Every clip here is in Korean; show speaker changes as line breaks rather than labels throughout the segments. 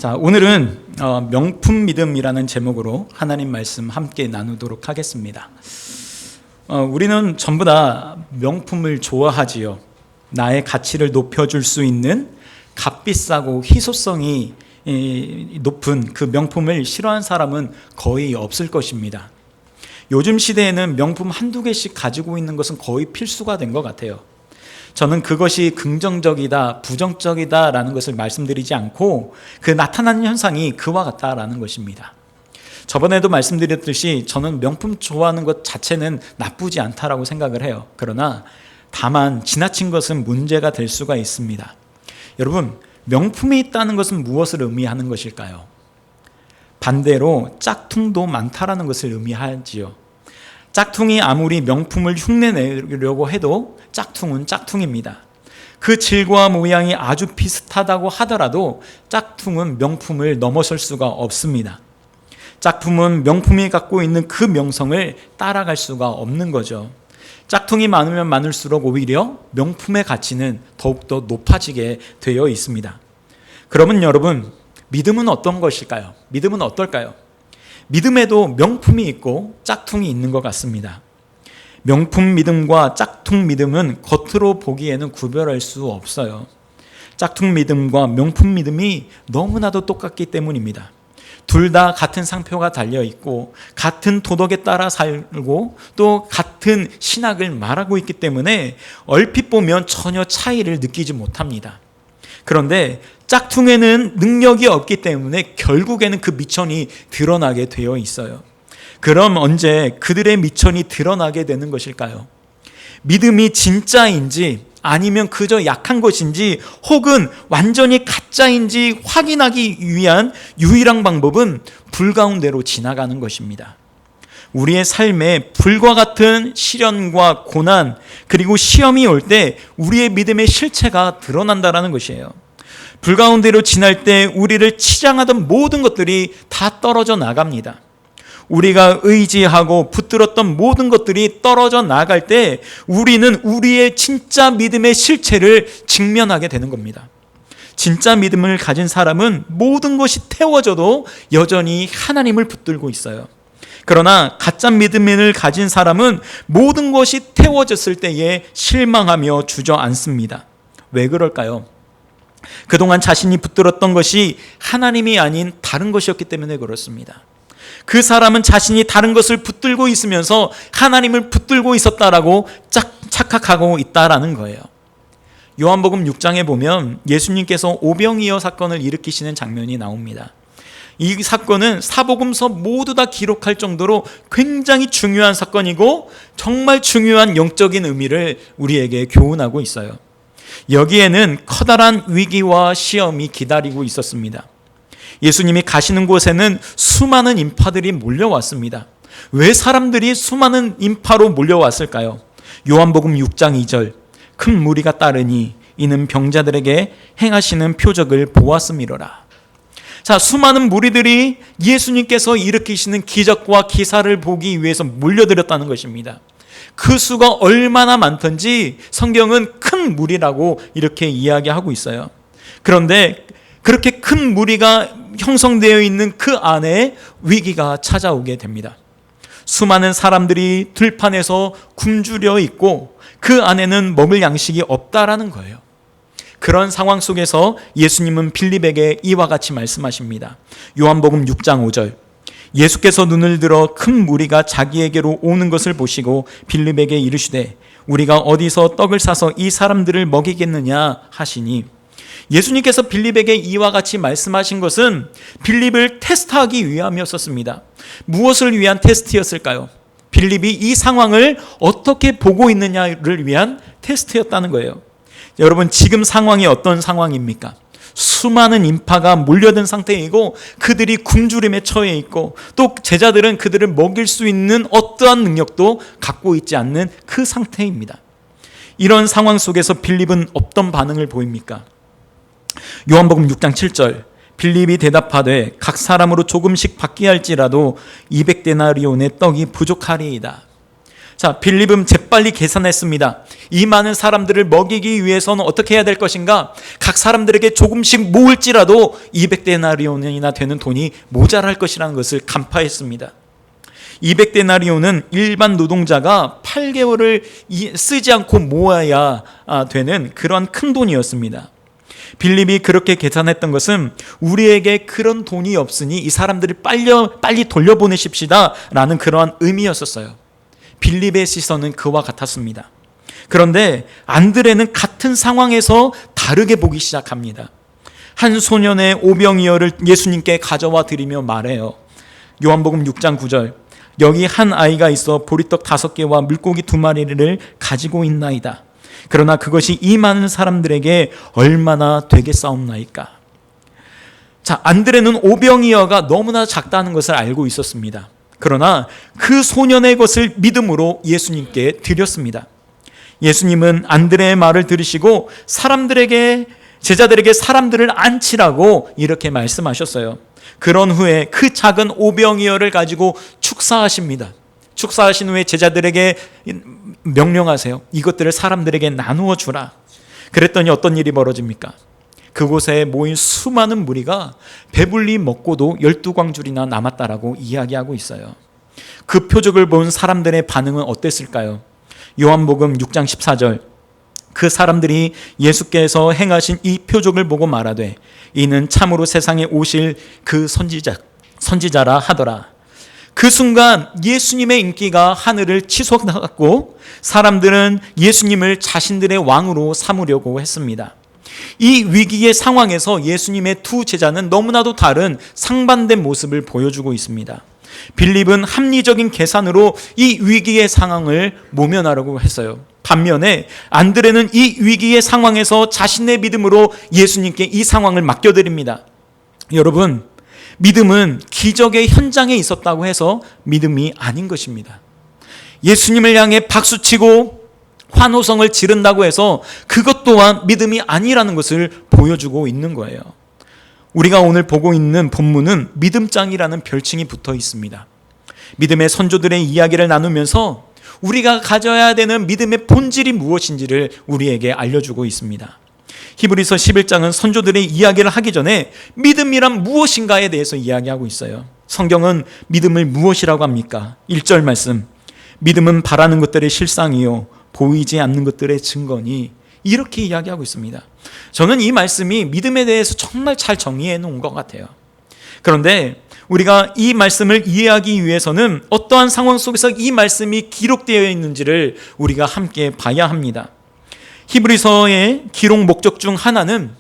자, 오늘은 명품 믿음이라는 제목으로 하나님 말씀 함께 나누도록 하겠습니다. 우리는 전부 다 명품을 좋아하지요. 나의 가치를 높여줄 수 있는 값비싸고 희소성이 높은 그 명품을 싫어하는 사람은 거의 없을 것입니다. 요즘 시대에는 명품 한두 개씩 가지고 있는 것은 거의 필수가 된 것 같아요. 저는 그것이 긍정적이다, 부정적이다라는 것을 말씀드리지 않고 그 나타나는 현상이 그와 같다라는 것입니다. 저번에도 말씀드렸듯이 저는 명품 좋아하는 것 자체는 나쁘지 않다라고 생각을 해요. 그러나 다만 지나친 것은 문제가 될 수가 있습니다. 여러분, 명품이 있다는 것은 무엇을 의미하는 것일까요? 반대로 짝퉁도 많다라는 것을 의미하지요. 짝퉁이 아무리 명품을 흉내내려고 해도 짝퉁은 짝퉁입니다. 그 질과 모양이 아주 비슷하다고 하더라도 짝퉁은 명품을 넘어설 수가 없습니다. 짝품은 명품이 갖고 있는 그 명성을 따라갈 수가 없는 거죠. 짝퉁이 많으면 많을수록 오히려 명품의 가치는 더욱더 높아지게 되어 있습니다. 그러면 여러분, 믿음은 어떤 것일까요? 믿음은 어떨까요? 믿음에도 명품이 있고 짝퉁이 있는 것 같습니다. 명품 믿음과 짝퉁 믿음은 겉으로 보기에는 구별할 수 없어요. 짝퉁 믿음과 명품 믿음이 너무나도 똑같기 때문입니다. 둘 다 같은 상표가 달려있고 같은 도덕에 따라 살고 또 같은 신학을 말하고 있기 때문에 얼핏 보면 전혀 차이를 느끼지 못합니다. 그런데 짝퉁에는 능력이 없기 때문에 결국에는 그 미천이 드러나게 되어 있어요. 그럼 언제 그들의 미천이 드러나게 되는 것일까요? 믿음이 진짜인지 아니면 그저 약한 것인지 혹은 완전히 가짜인지 확인하기 위한 유일한 방법은 불 가운데로 지나가는 것입니다. 우리의 삶에 불과 같은 시련과 고난 그리고 시험이 올 때 우리의 믿음의 실체가 드러난다는 것이에요. 불 가운데로 지날 때 우리를 치장하던 모든 것들이 다 떨어져 나갑니다. 우리가 의지하고 붙들었던 모든 것들이 떨어져 나갈 때 우리는 우리의 진짜 믿음의 실체를 직면하게 되는 겁니다. 진짜 믿음을 가진 사람은 모든 것이 태워져도 여전히 하나님을 붙들고 있어요. 그러나 가짜 믿음을 가진 사람은 모든 것이 태워졌을 때에 실망하며 주저앉습니다. 왜 그럴까요? 그동안 자신이 붙들었던 것이 하나님이 아닌 다른 것이었기 때문에 그렇습니다. 그 사람은 자신이 다른 것을 붙들고 있으면서 하나님을 붙들고 있었다라고 착각하고 있다라는 거예요. 요한복음 6장에 보면 예수님께서 오병이어 사건을 일으키시는 장면이 나옵니다. 이 사건은 사복음서 모두 다 기록할 정도로 굉장히 중요한 사건이고 정말 중요한 영적인 의미를 우리에게 교훈하고 있어요. 여기에는 커다란 위기와 시험이 기다리고 있었습니다. 예수님이 가시는 곳에는 수많은 인파들이 몰려왔습니다. 왜 사람들이 수많은 인파로 몰려왔을까요? 요한복음 6장 2절 큰 무리가 따르니 이는 병자들에게 행하시는 표적을 보았음이로라. 자, 수많은 무리들이 예수님께서 일으키시는 기적과 기사를 보기 위해서 몰려들었다는 것입니다. 그 수가 얼마나 많던지 성경은 큰 무리라고 이렇게 이야기하고 있어요. 그런데 그렇게 큰 무리가 형성되어 있는 그 안에 위기가 찾아오게 됩니다. 수많은 사람들이 들판에서 굶주려 있고 그 안에는 먹을 양식이 없다라는 거예요. 그런 상황 속에서 예수님은 빌립에게 이와 같이 말씀하십니다. 요한복음 6장 5절 예수께서 눈을 들어 큰 무리가 자기에게로 오는 것을 보시고 빌립에게 이르시되 우리가 어디서 떡을 사서 이 사람들을 먹이겠느냐 하시니 예수님께서 빌립에게 이와 같이 말씀하신 것은 빌립을 테스트하기 위함이었습니다. 무엇을 위한 테스트였을까요? 빌립이 이 상황을 어떻게 보고 있느냐를 위한 테스트였다는 거예요. 여러분, 지금 상황이 어떤 상황입니까? 수많은 인파가 몰려든 상태이고 그들이 굶주림에 처해 있고 또 제자들은 그들을 먹일 수 있는 어떠한 능력도 갖고 있지 않는 그 상태입니다. 이런 상황 속에서 빌립은 어떤 반응을 보입니까? 요한복음 6장 7절 빌립이 대답하되 각 사람으로 조금씩 받게 할지라도 200데나리온의 떡이 부족하리이다. 자, 빌립은 재빨리 계산했습니다. 이 많은 사람들을 먹이기 위해서는 어떻게 해야 될 것인가? 각 사람들에게 조금씩 모을지라도 200데나리온이나 되는 돈이 모자랄 것이라는 것을 간파했습니다. 200데나리온은 일반 노동자가 8개월을 쓰지 않고 모아야 되는 그런 큰 돈이었습니다. 빌립이 그렇게 계산했던 것은 우리에게 그런 돈이 없으니 이 사람들을 빨리 돌려보내십시다 라는 그러한 의미였었어요. 빌립의 시선은 그와 같았습니다. 그런데 안드레는 같은 상황에서 다르게 보기 시작합니다. 한 소년의 오병이어를 예수님께 가져와 드리며 말해요. 요한복음 6장 9절, 여기 한 아이가 있어 보리떡 5개와 물고기 2마리를 가지고 있나이다. 그러나 그것이 이 많은 사람들에게 얼마나 되겠사옵나이까. 자, 안드레는 오병이어가 너무나 작다는 것을 알고 있었습니다. 그러나 그 소년의 것을 믿음으로 예수님께 드렸습니다. 예수님은 안드레의 말을 들으시고 제자들에게 사람들을 앉히라고 이렇게 말씀하셨어요. 그런 후에 그 작은 오병이어를 가지고 축사하십니다. 축사하신 후에 제자들에게 명령하세요. 이것들을 사람들에게 나누어 주라. 그랬더니 어떤 일이 벌어집니까? 그곳에 모인 수많은 무리가 배불리 먹고도 12광줄이나 남았다라고 이야기하고 있어요. 그 표적을 본 사람들의 반응은 어땠을까요? 요한복음 6장 14절, 그 사람들이 예수께서 행하신 이 표적을 보고 말하되 이는 참으로 세상에 오실 그 선지자라 하더라. 그 순간 예수님의 인기가 하늘을 치솟았고 사람들은 예수님을 자신들의 왕으로 삼으려고 했습니다. 이 위기의 상황에서 예수님의 두 제자는 너무나도 다른 상반된 모습을 보여주고 있습니다. 빌립은 합리적인 계산으로 이 위기의 상황을 모면하려고 했어요. 반면에 안드레는 이 위기의 상황에서 자신의 믿음으로 예수님께 이 상황을 맡겨드립니다. 여러분, 믿음은 기적의 현장에 있었다고 해서 믿음이 아닌 것입니다. 예수님을 향해 박수치고 환호성을 지른다고 해서 그것 또한 믿음이 아니라는 것을 보여주고 있는 거예요. 우리가 오늘 보고 있는 본문은 믿음장이라는 별칭이 붙어 있습니다. 믿음의 선조들의 이야기를 나누면서 우리가 가져야 되는 믿음의 본질이 무엇인지를 우리에게 알려주고 있습니다. 히브리서 11장은 선조들의 이야기를 하기 전에 믿음이란 무엇인가에 대해서 이야기하고 있어요. 성경은 믿음을 무엇이라고 합니까? 1절 말씀, 믿음은 바라는 것들의 실상이요 보이지 않는 것들의 증거니, 이렇게 이야기하고 있습니다. 저는 이 말씀이 믿음에 대해서 정말 잘 정의해 놓은 것 같아요. 그런데 우리가 이 말씀을 이해하기 위해서는 어떠한 상황 속에서 이 말씀이 기록되어 있는지를 우리가 함께 봐야 합니다. 히브리서의 기록 목적 중 하나는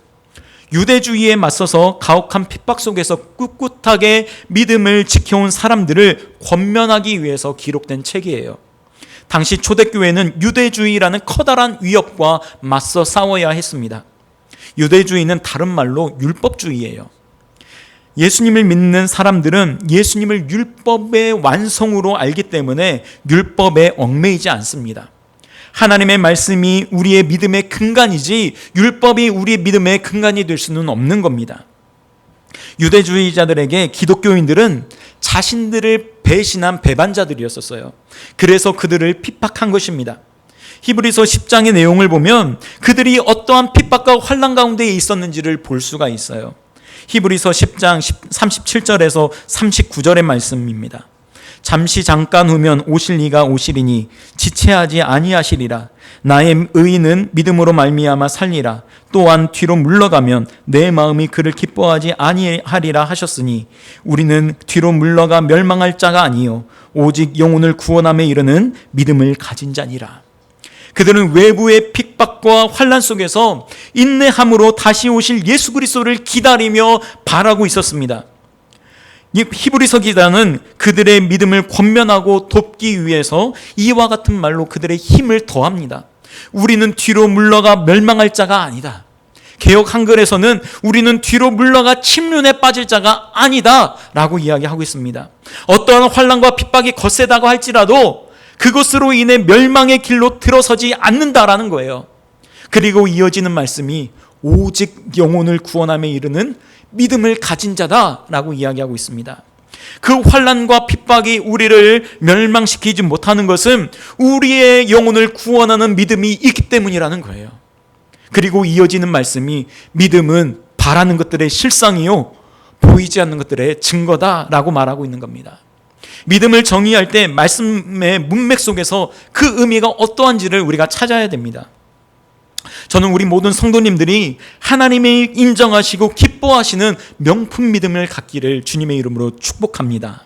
유대주의에 맞서서 가혹한 핍박 속에서 꿋꿋하게 믿음을 지켜온 사람들을 권면하기 위해서 기록된 책이에요. 당시 초대교회는 유대주의라는 커다란 위협과 맞서 싸워야 했습니다. 유대주의는 다른 말로 율법주의예요. 예수님을 믿는 사람들은 예수님을 율법의 완성으로 알기 때문에 율법에 얽매이지 않습니다. 하나님의 말씀이 우리의 믿음의 근간이지 율법이 우리의 믿음의 근간이 될 수는 없는 겁니다. 유대주의자들에게 기독교인들은 자신들을 배신한 배반자들이었어요. 그래서 그들을 핍박한 것입니다. 히브리서 10장의 내용을 보면 그들이 어떠한 핍박과 환난 가운데 있었는지를 볼 수가 있어요. 히브리서 10장 37절에서 39절의 말씀입니다. 잠시 잠깐 후면 오실 이가 오시리니 지체하지 아니하시리라. 나의 의인은 믿음으로 말미암아 살리라. 또한 뒤로 물러가면 내 마음이 그를 기뻐하지 아니하리라 하셨으니 우리는 뒤로 물러가 멸망할 자가 아니요 오직 영혼을 구원함에 이르는 믿음을 가진 자니라. 그들은 외부의 핍박과 환난 속에서 인내함으로 다시 오실 예수 그리스도를 기다리며 바라고 있었습니다. 히브리서 기자는 그들의 믿음을 권면하고 돕기 위해서 이와 같은 말로 그들의 힘을 더합니다. 우리는 뒤로 물러가 멸망할 자가 아니다. 개역 한글에서는 우리는 뒤로 물러가 침륜에 빠질 자가 아니다 라고 이야기하고 있습니다. 어떠한 환난과 핍박이 거세다고 할지라도 그것으로 인해 멸망의 길로 들어서지 않는다라는 거예요. 그리고 이어지는 말씀이 오직 영혼을 구원함에 이르는 믿음을 가진 자다라고 이야기하고 있습니다. 그 환난과 핍박이 우리를 멸망시키지 못하는 것은 우리의 영혼을 구원하는 믿음이 있기 때문이라는 거예요. 그리고 이어지는 말씀이 믿음은 바라는 것들의 실상이요 보이지 않는 것들의 증거다라고 말하고 있는 겁니다. 믿음을 정의할 때 말씀의 문맥 속에서 그 의미가 어떠한지를 우리가 찾아야 됩니다. 저는 우리 모든 성도님들이 하나님이 인정하시고 기뻐하시는 명품 믿음을 갖기를 주님의 이름으로 축복합니다.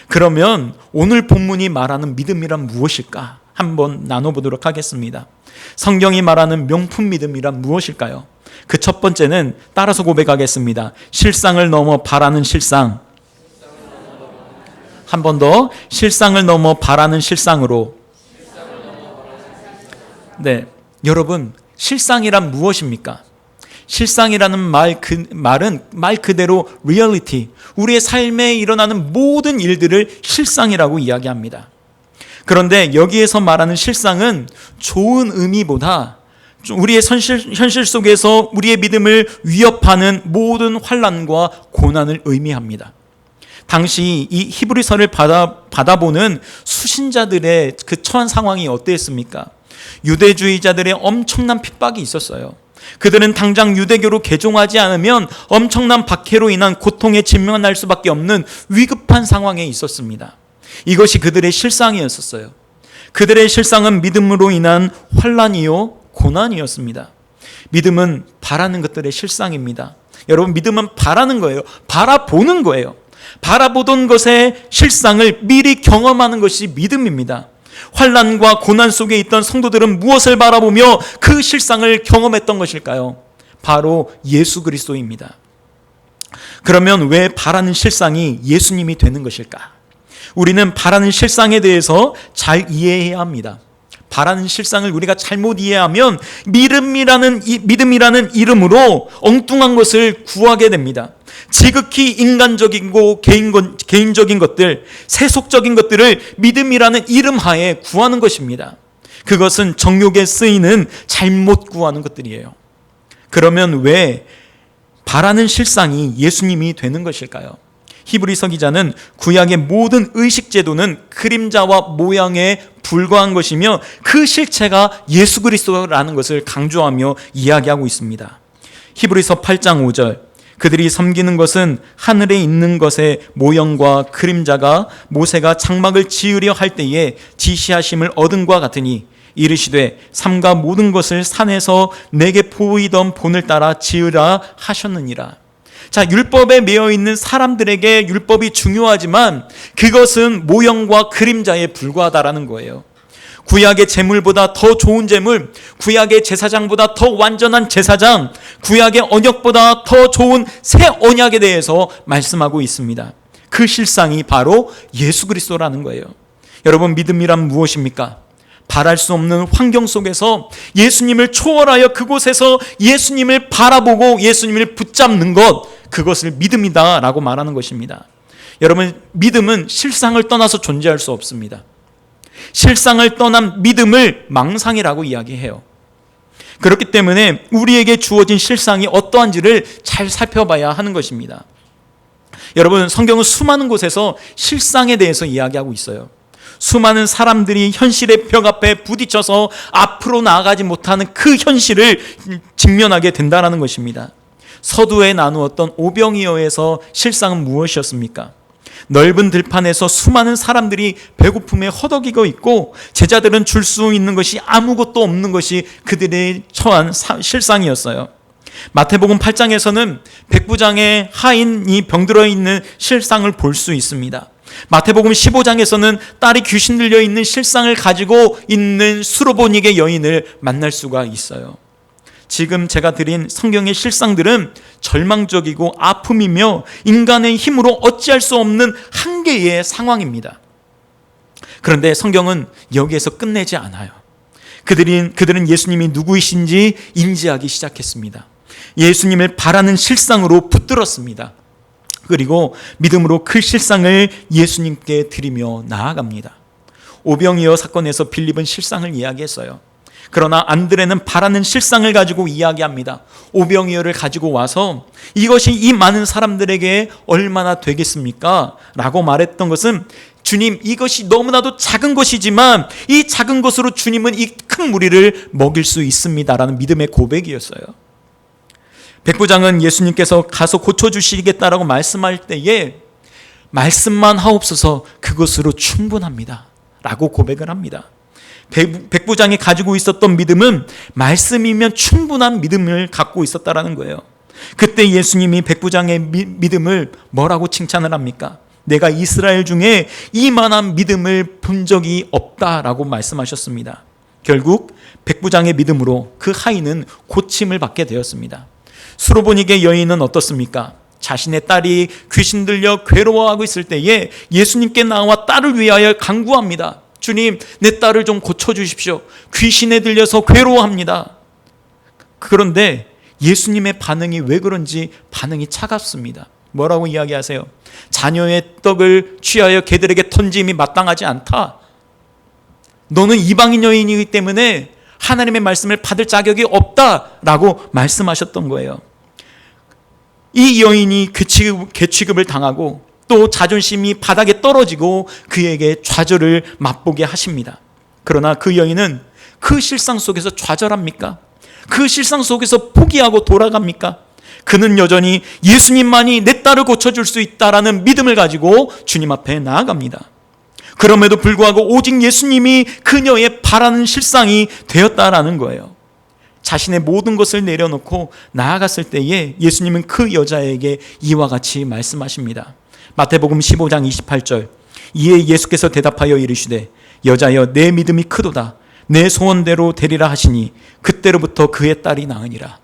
그러면 오늘 본문이 말하는 믿음이란 무엇일까? 한번 나눠보도록 하겠습니다. 성경이 말하는 명품 믿음이란 무엇일까요? 그 첫 번째는 따라서 고백하겠습니다. 실상을 넘어 바라는 실상. 한 번 더, 실상을 넘어 바라는 실상으로. 네, 여러분, 실상이란 무엇입니까? 실상이라는 말은 말 그대로 reality, 우리의 삶에 일어나는 모든 일들을 실상이라고 이야기합니다. 그런데 여기에서 말하는 실상은 좋은 의미보다 우리의 현실 속에서 우리의 믿음을 위협하는 모든 환난과 고난을 의미합니다. 당시 이 히브리서를 받아보는 수신자들의 그 처한 상황이 어땠습니까? 유대주의자들의 엄청난 핍박이 있었어요. 그들은 당장 유대교로 개종하지 않으면 엄청난 박해로 인한 고통에 직면할 수밖에 없는 위급한 상황에 있었습니다. 이것이 그들의 실상이었어요. 그들의 실상은 믿음으로 인한 환난이요 고난이었습니다. 믿음은 바라는 것들의 실상입니다. 여러분, 믿음은 바라는 거예요. 바라보는 거예요. 바라보던 것의 실상을 미리 경험하는 것이 믿음입니다. 환난과 고난 속에 있던 성도들은 무엇을 바라보며 그 실상을 경험했던 것일까요? 바로 예수 그리스도입니다. 그러면 왜 바라는 실상이 예수님이 되는 것일까? 우리는 바라는 실상에 대해서 잘 이해해야 합니다. 바라는 실상을 우리가 잘못 이해하면 믿음이라는 이름으로 엉뚱한 것을 구하게 됩니다. 지극히 인간적이고 개인적인 것들, 세속적인 것들을 믿음이라는 이름 하에 구하는 것입니다. 그것은 정욕에 쓰이는 잘못 구하는 것들이에요. 그러면 왜 바라는 실상이 예수님이 되는 것일까요? 히브리서 기자는 구약의 모든 의식 제도는 그림자와 모양에 불과한 것이며 그 실체가 예수 그리스도라는 것을 강조하며 이야기하고 있습니다. 히브리서 8장 5절, 그들이 섬기는 것은 하늘에 있는 것의 모형과 그림자가 모세가 장막을 지으려 할 때에 지시하심을 얻은과 같으니 이르시되 삼가 모든 것을 산에서 내게 보이던 본을 따라 지으라 하셨느니라. 자, 율법에 매여 있는 사람들에게 율법이 중요하지만 그것은 모형과 그림자에 불과하다라는 거예요. 구약의 제물보다 더 좋은 제물, 구약의 제사장보다 더 완전한 제사장, 구약의 언약보다 더 좋은 새 언약에 대해서 말씀하고 있습니다. 그 실상이 바로 예수 그리스도라는 거예요. 여러분, 믿음이란 무엇입니까? 바랄 수 없는 환경 속에서 예수님을 초월하여 그곳에서 예수님을 바라보고 예수님을 붙잡는 것, 그것을 믿음이다 라고 말하는 것입니다. 여러분, 믿음은 실상을 떠나서 존재할 수 없습니다. 실상을 떠난 믿음을 망상이라고 이야기해요. 그렇기 때문에 우리에게 주어진 실상이 어떠한지를 잘 살펴봐야 하는 것입니다. 여러분, 성경은 수많은 곳에서 실상에 대해서 이야기하고 있어요. 수많은 사람들이 현실의 벽 앞에 부딪혀서 앞으로 나아가지 못하는 그 현실을 직면하게 된다는 것입니다. 서두에 나누었던 오병이어에서 실상은 무엇이었습니까? 넓은 들판에서 수많은 사람들이 배고픔에 허덕이고 있고 제자들은 줄 수 있는 것이 아무것도 없는 것이 그들의 처한 실상이었어요. 마태복음 8장에서는 백부장의 하인이 병들어 있는 실상을 볼 수 있습니다. 마태복음 15장에서는 딸이 귀신 들려 있는 실상을 가지고 있는 수로보닉의 여인을 만날 수가 있어요. 지금 제가 드린 성경의 실상들은 절망적이고 아픔이며 인간의 힘으로 어찌할 수 없는 한계의 상황입니다. 그런데 성경은 여기에서 끝내지 않아요. 그들은 예수님이 누구이신지 인지하기 시작했습니다. 예수님을 바라는 실상으로 붙들었습니다. 그리고 믿음으로 그 실상을 예수님께 드리며 나아갑니다. 오병이어 사건에서 빌립은 실상을 이야기했어요. 그러나 안드레는 바라는 실상을 가지고 이야기합니다. 오병이어를 가지고 와서 이것이 이 많은 사람들에게 얼마나 되겠습니까? 라고 말했던 것은 주님, 이것이 너무나도 작은 것이지만 이 작은 것으로 주님은 이 큰 무리를 먹일 수 있습니다라는 믿음의 고백이었어요. 백부장은 예수님께서 가서 고쳐주시겠다라고 말씀할 때에 말씀만 하옵소서, 그것으로 충분합니다 라고 고백을 합니다. 백부장이 가지고 있었던 믿음은 말씀이면 충분한 믿음을 갖고 있었다라는 거예요. 그때 예수님이 백부장의 믿음을 뭐라고 칭찬을 합니까? 내가 이스라엘 중에 이만한 믿음을 본 적이 없다라고 말씀하셨습니다. 결국 백부장의 믿음으로 그 하인은 고침을 받게 되었습니다. 수로보니게 여인은 어떻습니까? 자신의 딸이 귀신 들려 괴로워하고 있을 때에 예수님께 나와 딸을 위하여 간구합니다. 주님, 내 딸을 좀 고쳐주십시오. 귀신에 들려서 괴로워합니다. 그런데 예수님의 반응이 왜 그런지 반응이 차갑습니다. 뭐라고 이야기하세요? 자녀의 떡을 취하여 개들에게 던짐이 마땅하지 않다. 너는 이방인 여인이기 때문에 하나님의 말씀을 받을 자격이 없다라고 말씀하셨던 거예요. 이 여인이 괴취급을 당하고 또 자존심이 바닥에 떨어지고 그에게 좌절을 맛보게 하십니다. 그러나 그 여인은 그 실상 속에서 좌절합니까? 그 실상 속에서 포기하고 돌아갑니까? 그는 여전히 예수님만이 내 딸을 고쳐줄 수 있다라는 믿음을 가지고 주님 앞에 나아갑니다. 그럼에도 불구하고 오직 예수님이 그녀의 바라는 실상이 되었다라는 거예요. 자신의 모든 것을 내려놓고 나아갔을 때에 예수님은 그 여자에게 이와 같이 말씀하십니다. 마태복음 15장 28절. 이에 예수께서 대답하여 이르시되 여자여, 내 믿음이 크도다. 내 소원대로 되리라 하시니 그때로부터 그의 딸이 나으니라.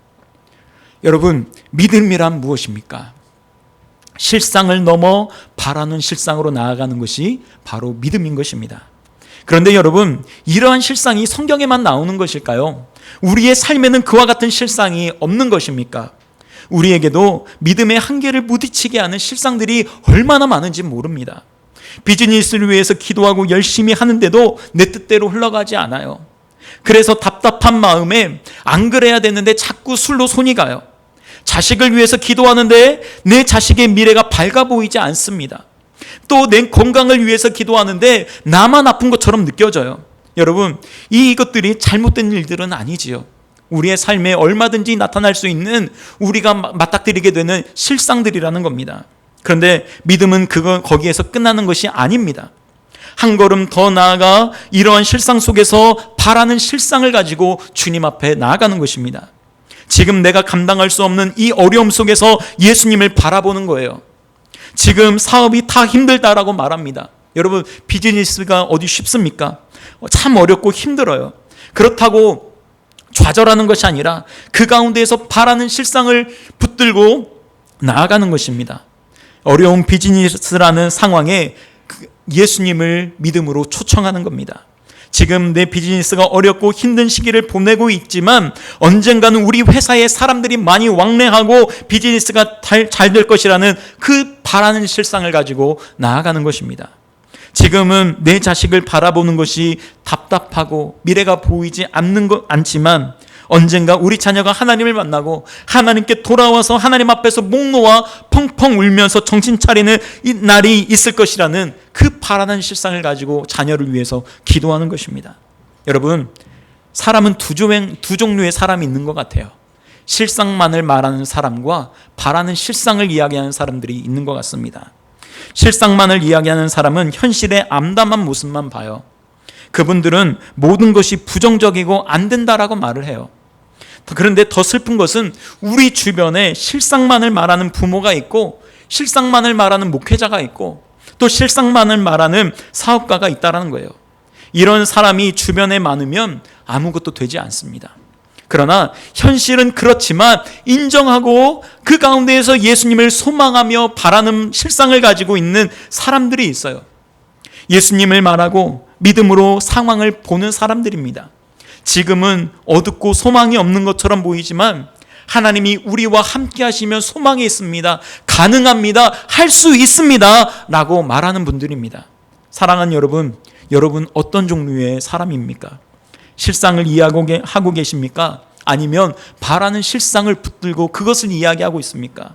여러분, 믿음이란 무엇입니까? 실상을 넘어 바라는 실상으로 나아가는 것이 바로 믿음인 것입니다. 그런데 여러분, 이러한 실상이 성경에만 나오는 것일까요? 우리의 삶에는 그와 같은 실상이 없는 것입니까? 우리에게도 믿음의 한계를 부딪히게 하는 실상들이 얼마나 많은지 모릅니다. 비즈니스를 위해서 기도하고 열심히 하는데도 내 뜻대로 흘러가지 않아요. 그래서 답답한 마음에 안 그래야 되는데 자꾸 술로 손이 가요. 자식을 위해서 기도하는데 내 자식의 미래가 밝아 보이지 않습니다. 또 내 건강을 위해서 기도하는데 나만 아픈 것처럼 느껴져요. 여러분, 이것들이 잘못된 일들은 아니지요. 우리의 삶에 얼마든지 나타날 수 있는, 우리가 맞닥뜨리게 되는 실상들이라는 겁니다. 그런데 믿음은 거기에서 끝나는 것이 아닙니다. 한 걸음 더 나아가 이러한 실상 속에서 바라는 실상을 가지고 주님 앞에 나아가는 것입니다. 지금 내가 감당할 수 없는 이 어려움 속에서 예수님을 바라보는 거예요. 지금 사업이 다 힘들다라고 말합니다. 여러분, 비즈니스가 어디 쉽습니까? 참 어렵고 힘들어요. 그렇다고 좌절하는 것이 아니라 그 가운데에서 바라는 실상을 붙들고 나아가는 것입니다. 어려운 비즈니스라는 상황에 예수님을 믿음으로 초청하는 겁니다. 지금 내 비즈니스가 어렵고 힘든 시기를 보내고 있지만 언젠가는 우리 회사에 사람들이 많이 왕래하고 비즈니스가 잘 될 것이라는 그 바라는 실상을 가지고 나아가는 것입니다. 지금은 내 자식을 바라보는 것이 답답하고 미래가 보이지 않지만 언젠가 우리 자녀가 하나님을 만나고 하나님께 돌아와서 하나님 앞에서 목 놓아 펑펑 울면서 정신 차리는 이 날이 있을 것이라는 그 바라는 실상을 가지고 자녀를 위해서 기도하는 것입니다. 여러분, 사람은 두 종류의 사람이 있는 것 같아요. 실상만을 말하는 사람과 바라는 실상을 이야기하는 사람들이 있는 것 같습니다. 실상만을 이야기하는 사람은 현실의 암담한 모습만 봐요. 그분들은 모든 것이 부정적이고 안 된다라고 말을 해요. 그런데 더 슬픈 것은 우리 주변에 실상만을 말하는 부모가 있고 실상만을 말하는 목회자가 있고 또 실상만을 말하는 사업가가 있다는 거예요. 이런 사람이 주변에 많으면 아무것도 되지 않습니다. 그러나 현실은 그렇지만 인정하고 그 가운데에서 예수님을 소망하며 바라는 실상을 가지고 있는 사람들이 있어요. 예수님을 말하고 믿음으로 상황을 보는 사람들입니다. 지금은 어둡고 소망이 없는 것처럼 보이지만 하나님이 우리와 함께 하시면 소망이 있습니다. 가능합니다. 할 수 있습니다. 라고 말하는 분들입니다. 사랑하는 여러분, 여러분 어떤 종류의 사람입니까? 실상을 이해하고 계십니까? 아니면 바라는 실상을 붙들고 그것을 이야기하고 있습니까?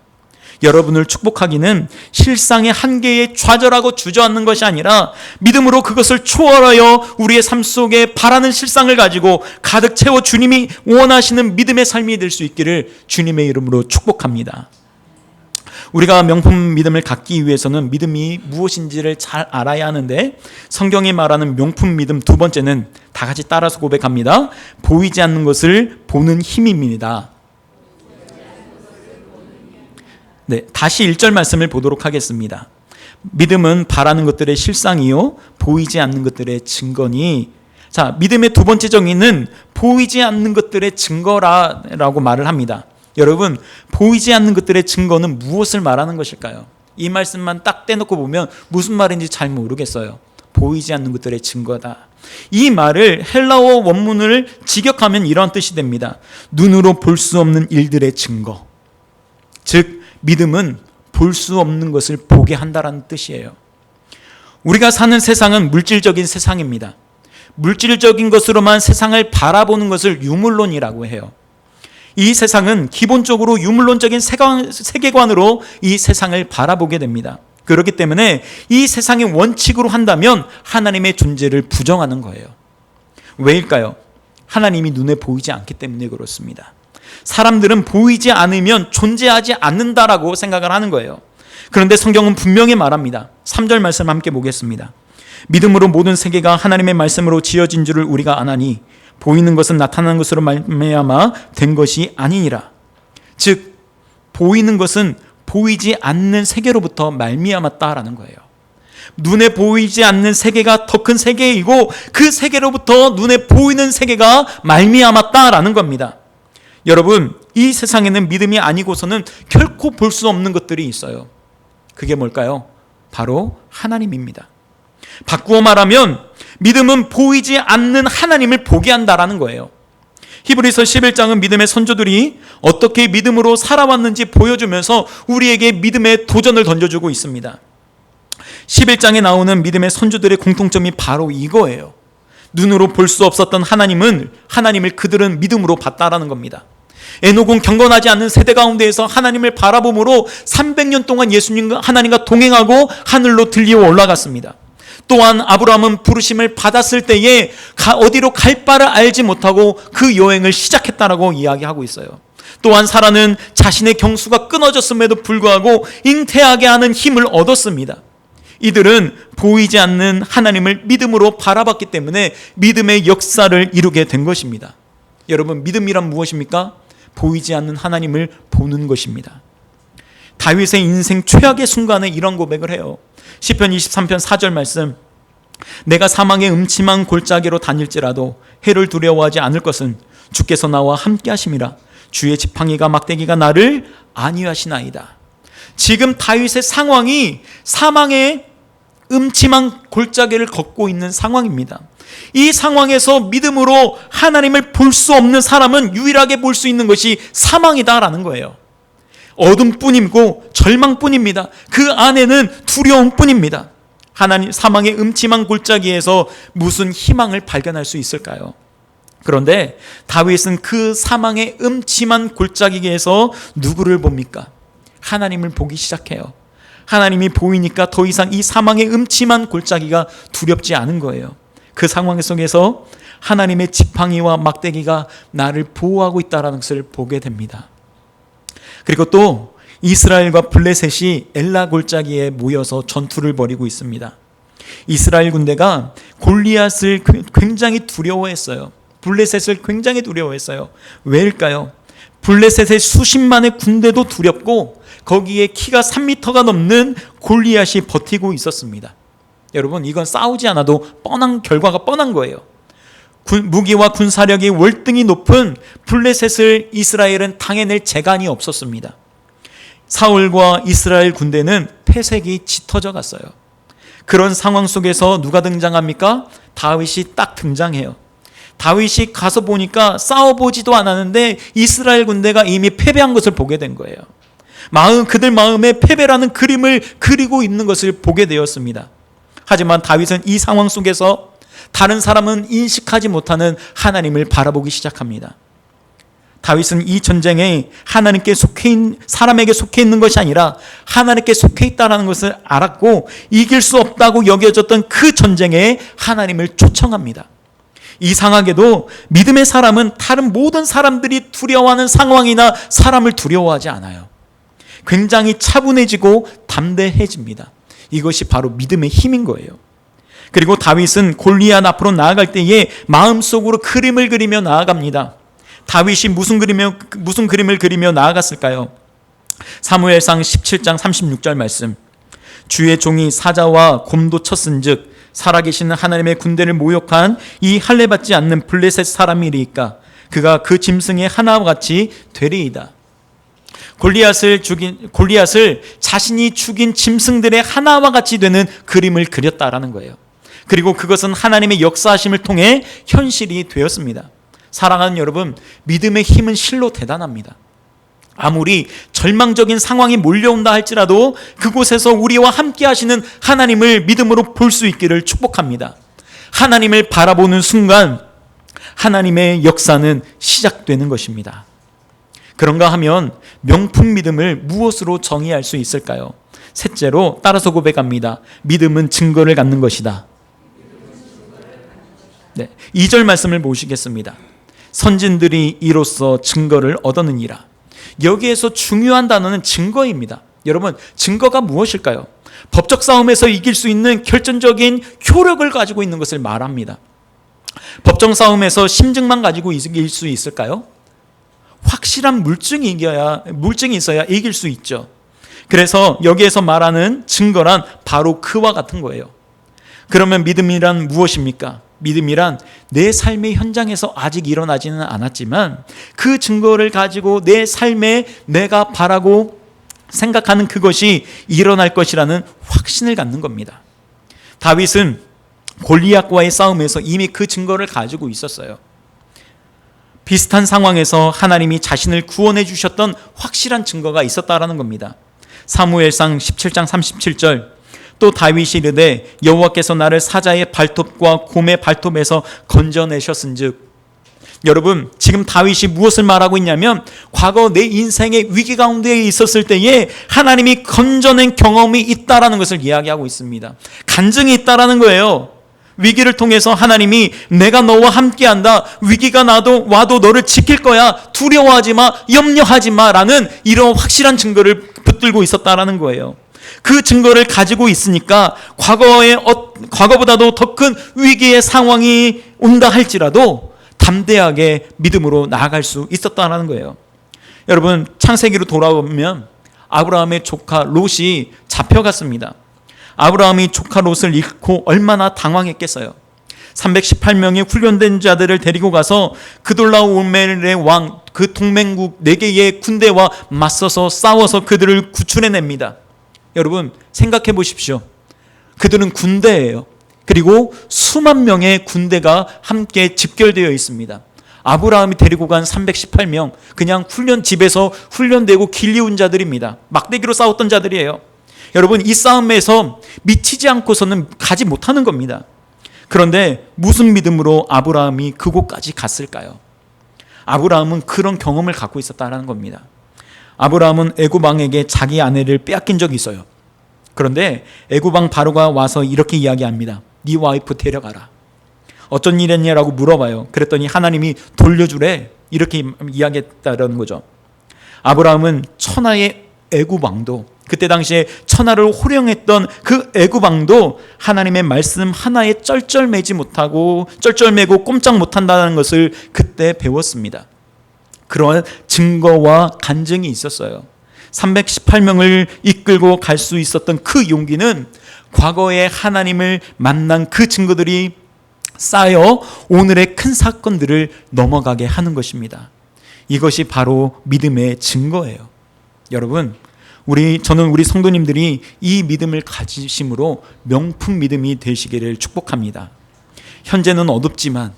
여러분을 축복하기는 실상의 한계에 좌절하고 주저앉는 것이 아니라 믿음으로 그것을 초월하여 우리의 삶 속에 바라는 실상을 가지고 가득 채워 주님이 원하시는 믿음의 삶이 될 수 있기를 주님의 이름으로 축복합니다. 우리가 명품 믿음을 갖기 위해서는 믿음이 무엇인지를 잘 알아야 하는데, 성경이 말하는 명품 믿음 두 번째는 다 같이 따라서 고백합니다. 보이지 않는 것을 보는 힘입니다. 네, 다시 1절 말씀을 보도록 하겠습니다. 믿음은 바라는 것들의 실상이요 보이지 않는 것들의 증거니. 자, 믿음의 두 번째 정의는 보이지 않는 것들의 증거라고 말을 합니다. 여러분, 보이지 않는 것들의 증거는 무엇을 말하는 것일까요? 이 말씀만 딱 떼놓고 보면 무슨 말인지 잘 모르겠어요. 보이지 않는 것들의 증거다. 이 말을 헬라어 원문을 직역하면 이런 뜻이 됩니다. 눈으로 볼 수 없는 일들의 증거. 즉 믿음은 볼 수 없는 것을 보게 한다는 뜻이에요. 우리가 사는 세상은 물질적인 세상입니다. 물질적인 것으로만 세상을 바라보는 것을 유물론이라고 해요. 이 세상은 기본적으로 유물론적인 세계관으로 이 세상을 바라보게 됩니다. 그렇기 때문에 이 세상의 원칙으로 한다면 하나님의 존재를 부정하는 거예요. 왜일까요? 하나님이 눈에 보이지 않기 때문에 그렇습니다. 사람들은 보이지 않으면 존재하지 않는다라고 생각을 하는 거예요. 그런데 성경은 분명히 말합니다. 3절 말씀 함께 보겠습니다. 믿음으로 모든 세계가 하나님의 말씀으로 지어진 줄을 우리가 아나니 보이는 것은 나타나는 것으로 말미암아 된 것이 아니니라. 즉 보이는 것은 보이지 않는 세계로부터 말미암았다라는 거예요. 눈에 보이지 않는 세계가 더 큰 세계이고 그 세계로부터 눈에 보이는 세계가 말미암았다라는 겁니다. 여러분, 이 세상에는 믿음이 아니고서는 결코 볼 수 없는 것들이 있어요. 그게 뭘까요? 바로 하나님입니다. 바꾸어 말하면 믿음은 보이지 않는 하나님을 보게 한다라는 거예요. 히브리서 11장은 믿음의 선조들이 어떻게 믿음으로 살아왔는지 보여주면서 우리에게 믿음의 도전을 던져주고 있습니다. 11장에 나오는 믿음의 선조들의 공통점이 바로 이거예요. 눈으로 볼 수 없었던 하나님을 그들은 믿음으로 봤다라는 겁니다. 에녹은 경건하지 않는 세대 가운데에서 하나님을 바라봄으로 300년 동안 예수님과 하나님과 동행하고 하늘로 들리어 올라갔습니다. 또한 아브라함은 부르심을 받았을 때에 어디로 갈 바를 알지 못하고 그 여행을 시작했다라고 이야기하고 있어요. 또한 사라는 자신의 경수가 끊어졌음에도 불구하고 잉태하게 하는 힘을 얻었습니다. 이들은 보이지 않는 하나님을 믿음으로 바라봤기 때문에 믿음의 역사를 이루게 된 것입니다. 여러분, 믿음이란 무엇입니까? 보이지 않는 하나님을 보는 것입니다. 다윗의 인생 최악의 순간에 이런 고백을 해요. 시편 23편 4절 말씀. 내가 사망의 음침한 골짜기로 다닐지라도 해를 두려워하지 않을 것은 주께서 나와 함께 하심이라. 주의 지팡이가 막대기가 나를 안위하시나이다. 지금 다윗의 상황이 사망의 음침한 골짜기를 걷고 있는 상황입니다. 이 상황에서 믿음으로 하나님을 볼 수 없는 사람은 유일하게 볼 수 있는 것이 사망이다라는 거예요. 어둠뿐이고 절망뿐입니다. 그 안에는 두려움뿐입니다. 하나님, 사망의 음침한 골짜기에서 무슨 희망을 발견할 수 있을까요? 그런데 다윗은 그 사망의 음침한 골짜기에서 누구를 봅니까? 하나님을 보기 시작해요. 하나님이 보이니까 더 이상 이 사망의 음침한 골짜기가 두렵지 않은 거예요. 그 상황 속에서 하나님의 지팡이와 막대기가 나를 보호하고 있다는 것을 보게 됩니다. 그리고 또 이스라엘과 블레셋이 엘라 골짜기에 모여서 전투를 벌이고 있습니다. 이스라엘 군대가 골리앗을 굉장히 두려워했어요. 블레셋을 굉장히 두려워했어요. 왜일까요? 블레셋의 수십만의 군대도 두렵고 거기에 키가 3m가 넘는 골리앗이 버티고 있었습니다. 여러분, 이건 싸우지 않아도 뻔한 결과가 뻔한 거예요. 무기와 군사력이 월등히 높은 블레셋을 이스라엘은 당해낼 재간이 없었습니다. 사울과 이스라엘 군대는 패색이 짙어져 갔어요. 그런 상황 속에서 누가 등장합니까? 다윗이 딱 등장해요. 다윗이 가서 보니까 싸워보지도 않았는데 이스라엘 군대가 이미 패배한 것을 보게 된 거예요. 그들 마음에 패배라는 그림을 그리고 있는 것을 보게 되었습니다. 하지만 다윗은 이 상황 속에서 다른 사람은 인식하지 못하는 하나님을 바라보기 시작합니다. 다윗은 이 전쟁에 사람에게 속해 있는 것이 아니라 하나님께 속해 있다는 것을 알았고, 이길 수 없다고 여겨졌던 그 전쟁에 하나님을 초청합니다. 이상하게도 믿음의 사람은 다른 모든 사람들이 두려워하는 상황이나 사람을 두려워하지 않아요. 굉장히 차분해지고 담대해집니다. 이것이 바로 믿음의 힘인 거예요. 그리고 다윗은 골리앗 앞으로 나아갈 때에 마음속으로 그림을 그리며 나아갑니다. 다윗이 무슨 그림을 그리며 나아갔을까요? 사무엘상 17장 36절 말씀. 주의 종이 사자와 곰도 쳤은즉 살아계시는 하나님의 군대를 모욕한 이 할례받지 않는 블레셋 사람이리이까 그가 그 짐승의 하나와 같이 되리이다. 골리앗을 자신이 죽인 짐승들의 하나와 같이 되는 그림을 그렸다라는 거예요. 그리고 그것은 하나님의 역사하심을 통해 현실이 되었습니다. 사랑하는 여러분, 믿음의 힘은 실로 대단합니다. 아무리 절망적인 상황이 몰려온다 할지라도 그곳에서 우리와 함께 하시는 하나님을 믿음으로 볼 수 있기를 축복합니다. 하나님을 바라보는 순간 하나님의 역사는 시작되는 것입니다. 그런가 하면 명품 믿음을 무엇으로 정의할 수 있을까요? 셋째로 따라서 고백합니다. 믿음은 증거를 갖는 것이다. 네, 2절 말씀을 보시겠습니다. 선진들이 이로써 증거를 얻었느니라. 여기에서 중요한 단어는 증거입니다. 여러분, 증거가 무엇일까요? 법적 싸움에서 이길 수 있는 결정적인 효력을 가지고 있는 것을 말합니다. 법정 싸움에서 심증만 가지고 이길 수 있을까요? 확실한 물증이 있어야 이길 수 있죠. 그래서 여기에서 말하는 증거란 바로 그와 같은 거예요. 그러면 믿음이란 무엇입니까? 믿음이란 내 삶의 현장에서 아직 일어나지는 않았지만 그 증거를 가지고 내 삶에 내가 바라고 생각하는 그것이 일어날 것이라는 확신을 갖는 겁니다. 다윗은 골리앗과의 싸움에서 이미 그 증거를 가지고 있었어요. 비슷한 상황에서 하나님이 자신을 구원해 주셨던 확실한 증거가 있었다라는 겁니다. 사무엘상 17장 37절. 또 다윗이 이르되 여호와께서 나를 사자의 발톱과 곰의 발톱에서 건져내셨은즉. 여러분, 지금 다윗이 무엇을 말하고 있냐면 과거 내 인생의 위기 가운데 있었을 때에 하나님이 건져낸 경험이 있다라는 것을 이야기하고 있습니다. 간증이 있다라는 거예요. 위기를 통해서 하나님이 내가 너와 함께한다. 위기가 와도 너를 지킬 거야. 두려워하지 마. 염려하지 마라는 이런 확실한 증거를 붙들고 있었다라는 거예요. 그 증거를 가지고 있으니까 과거보다도 더 큰 위기의 상황이 온다 할지라도 담대하게 믿음으로 나아갈 수 있었다는 거예요. 여러분, 창세기로 돌아오면 아브라함의 조카 롯이 잡혀갔습니다. 아브라함이 조카 롯을 잃고 얼마나 당황했겠어요. 318명의 훈련된 자들을 데리고 가서 그돌라오멜의 왕, 그 동맹국 4개의 군대와 맞서서 싸워서 그들을 구출해냅니다. 여러분, 생각해 보십시오. 그들은 군대예요. 그리고 수만 명의 군대가 함께 집결되어 있습니다. 아브라함이 데리고 간 318명, 그냥 집에서 훈련되고 길리운 자들입니다. 막대기로 싸웠던 자들이에요. 여러분, 이 싸움에서 미치지 않고서는 가지 못하는 겁니다. 그런데 무슨 믿음으로 아브라함이 그곳까지 갔을까요? 아브라함은 그런 경험을 갖고 있었다는 겁니다. 아브라함은 애굽 왕에게 자기 아내를 빼앗긴 적이 있어요. 그런데 애굽 왕 바로가 와서 이렇게 이야기합니다. 네 와이프 데려가라. 어쩐 일이냐라고 물어봐요. 그랬더니 하나님이 돌려주래. 이렇게 이야기했다는 거죠. 아브라함은 천하의 애굽 왕도, 그때 당시에 천하를 호령했던 그 애굽 왕도 하나님의 말씀 하나에 쩔쩔매고 꼼짝 못한다는 것을 그때 배웠습니다. 그러한 증거와 간증이 있었어요. 318명을 이끌고 갈 수 있었던 그 용기는 과거에 하나님을 만난 그 증거들이 쌓여 오늘의 큰 사건들을 넘어가게 하는 것입니다. 이것이 바로 믿음의 증거예요. 여러분, 저는 우리 성도님들이 이 믿음을 가지심으로 명품 믿음이 되시기를 축복합니다. 현재는 어둡지만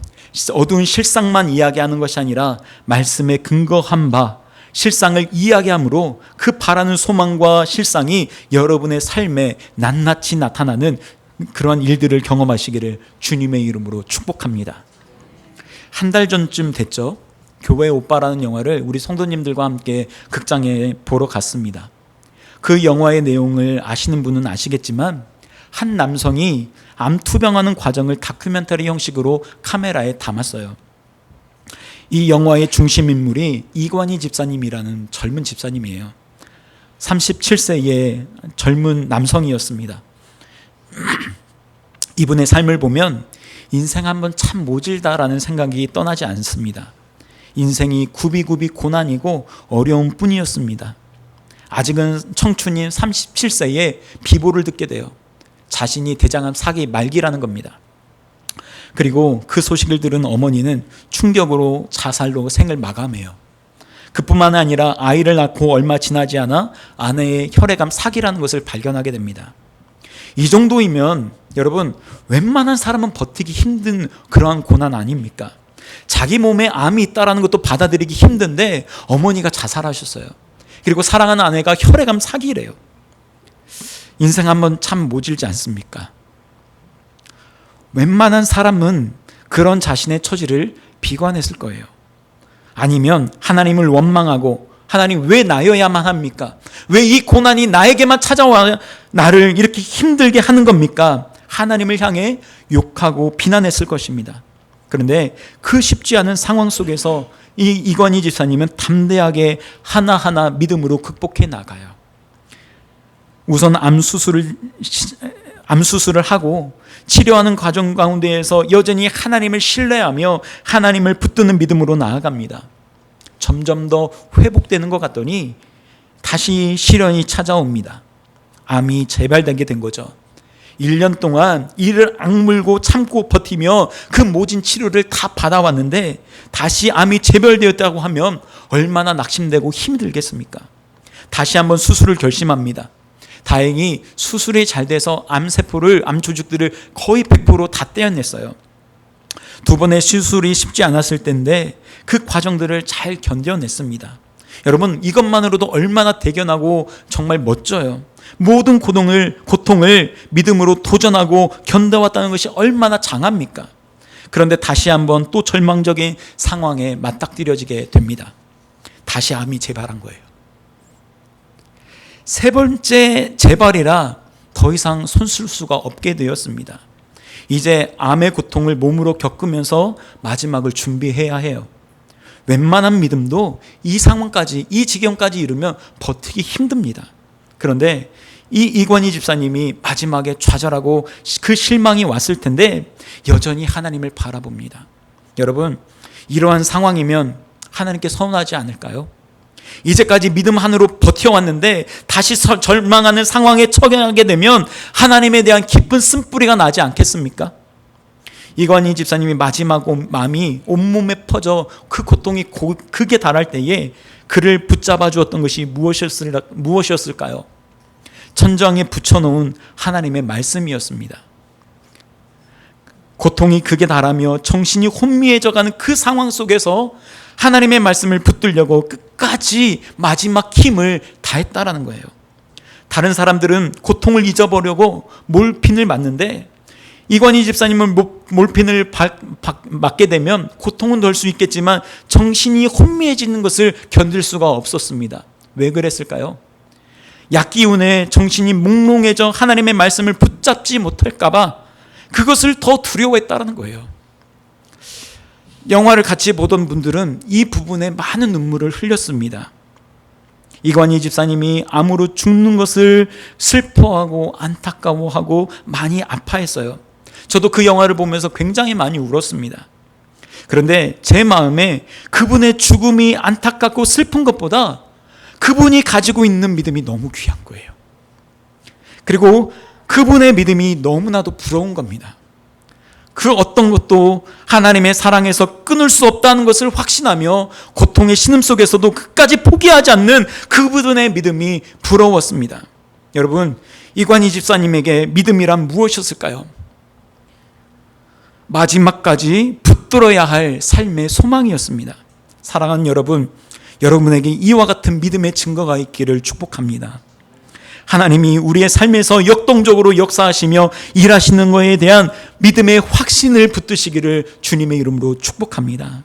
어두운 실상만 이야기하는 것이 아니라 말씀에 근거한 바 실상을 이야기함으로 그 바라는 소망과 실상이 여러분의 삶에 낱낱이 나타나는 그러한 일들을 경험하시기를 주님의 이름으로 축복합니다. 한 달 전쯤 됐죠. 교회 오빠라는 영화를 우리 성도님들과 함께 극장에 보러 갔습니다. 그 영화의 내용을 아시는 분은 아시겠지만 한 남성이 암 투병하는 과정을 다큐멘터리 형식으로 카메라에 담았어요. 이 영화의 중심 인물이 이관희 집사님이라는 젊은 집사님이에요. 37세의 젊은 남성이었습니다. 이분의 삶을 보면 인생 한번 참 모질다라는 생각이 떠나지 않습니다. 인생이 굽이굽이 고난이고 어려운 뿐이었습니다. 아직은 청춘인 37세에 비보를 듣게 돼요. 자신이 대장암 4기 말기라는 겁니다. 그리고 그 소식을 들은 어머니는 충격으로 자살로 생을 마감해요. 그뿐만 아니라 아이를 낳고 얼마 지나지 않아 아내의 혈액암 4기라는 것을 발견하게 됩니다. 이 정도이면 여러분 웬만한 사람은 버티기 힘든 그러한 고난 아닙니까? 자기 몸에 암이 있다는 것도 받아들이기 힘든데 어머니가 자살하셨어요. 그리고 사랑하는 아내가 혈액암 4기래요. 인생 한번 참 모질지 않습니까? 웬만한 사람은 그런 자신의 처지를 비관했을 거예요. 아니면 하나님을 원망하고 하나님 왜 나여야만 합니까? 왜 이 고난이 나에게만 찾아와 나를 이렇게 힘들게 하는 겁니까? 하나님을 향해 욕하고 비난했을 것입니다. 그런데 그 쉽지 않은 상황 속에서 이 이관희 집사님은 담대하게 하나하나 믿음으로 극복해 나가요. 우선 암 수술을 하고 치료하는 과정 가운데에서 여전히 하나님을 신뢰하며 하나님을 붙드는 믿음으로 나아갑니다. 점점 더 회복되는 것 같더니 다시 시련이 찾아옵니다. 암이 재발되게 된 거죠. 1년 동안 이를 악물고 참고 버티며 그 모진 치료를 다 받아왔는데 다시 암이 재발되었다고 하면 얼마나 낙심되고 힘들겠습니까? 다시 한번 수술을 결심합니다. 다행히 수술이 잘 돼서 암세포를, 암조직들을 거의 100% 다 떼어냈어요. 두 번의 수술이 쉽지 않았을 때인데 그 과정들을 잘 견뎌냈습니다. 여러분 이것만으로도 얼마나 대견하고 정말 멋져요. 모든 고통을 믿음으로 도전하고 견뎌왔다는 것이 얼마나 장합니까? 그런데 다시 한번 또 절망적인 상황에 맞닥뜨려지게 됩니다. 다시 암이 재발한 거예요. 세 번째 재발이라 더 이상 손쓸 수가 없게 되었습니다. 이제 암의 고통을 몸으로 겪으면서 마지막을 준비해야 해요. 웬만한 믿음도 이 상황까지, 이 지경까지 이르면 버티기 힘듭니다. 그런데 이 이관희 집사님이 마지막에 좌절하고 그 실망이 왔을 텐데 여전히 하나님을 바라봅니다. 여러분, 이러한 상황이면 하나님께 서운하지 않을까요? 이제까지 믿음 안으로 버텨왔는데 다시 절망하는 상황에 처하게 되면 하나님에 대한 깊은 쓴뿌리가 나지 않겠습니까? 이관희 집사님이 마지막 마음이 온몸에 퍼져 그 고통이 극에 달할 때에 그를 붙잡아 주었던 것이 무엇이었을까요? 천장에 붙여놓은 하나님의 말씀이었습니다. 고통이 극에 달하며 정신이 혼미해져가는 그 상황 속에서 하나님의 말씀을 붙들려고 끝까지 마지막 힘을 다했다라는 거예요. 다른 사람들은 고통을 잊어보려고 몰핀을 맞는데 이관희 집사님은 몰핀을 맞게 되면 고통은 덜 수 있겠지만 정신이 혼미해지는 것을 견딜 수가 없었습니다. 왜 그랬을까요? 약기운에 정신이 몽롱해져 하나님의 말씀을 붙잡지 못할까 봐 그것을 더 두려워했다는 거예요. 영화를 같이 보던 분들은 이 부분에 많은 눈물을 흘렸습니다. 이관희 집사님이 암으로 죽는 것을 슬퍼하고 안타까워하고 많이 아파했어요. 저도 그 영화를 보면서 굉장히 많이 울었습니다. 그런데 제 마음에 그분의 죽음이 안타깝고 슬픈 것보다 그분이 가지고 있는 믿음이 너무 귀한 거예요. 그리고 그분의 믿음이 너무나도 부러운 겁니다. 그 어떤 것도 하나님의 사랑에서 끊을 수 없다는 것을 확신하며 고통의 신음 속에서도 끝까지 포기하지 않는 그분의 믿음이 부러웠습니다. 여러분, 이관희 집사님에게 믿음이란 무엇이었을까요? 마지막까지 붙들어야 할 삶의 소망이었습니다. 사랑하는 여러분, 여러분에게 이와 같은 믿음의 증거가 있기를 축복합니다. 하나님이 우리의 삶에서 역동적으로 역사하시며 일하시는 것에 대한 믿음의 확신을 붙드시기를 주님의 이름으로 축복합니다.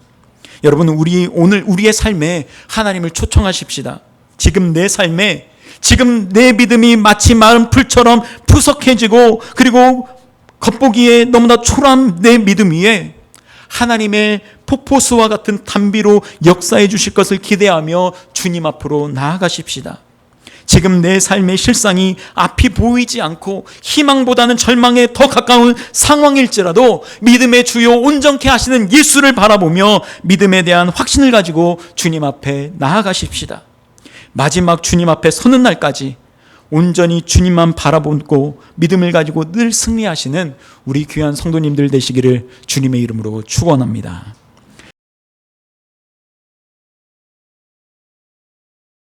여러분, 오늘 우리의 삶에 하나님을 초청하십시다. 지금 내 삶에, 지금 내 믿음이 마치 마른 풀처럼 푸석해지고 그리고 겉보기에 너무나 초라한 내 믿음 위에 하나님의 폭포수와 같은 단비로 역사해 주실 것을 기대하며 주님 앞으로 나아가십시다. 지금 내 삶의 실상이 앞이 보이지 않고 희망보다는 절망에 더 가까운 상황일지라도 믿음의 주요 온전케 하시는 예수를 바라보며 믿음에 대한 확신을 가지고 주님 앞에 나아가십시다. 마지막 주님 앞에 서는 날까지 온전히 주님만 바라보고 믿음을 가지고 늘 승리하시는 우리 귀한 성도님들 되시기를 주님의 이름으로 축원합니다.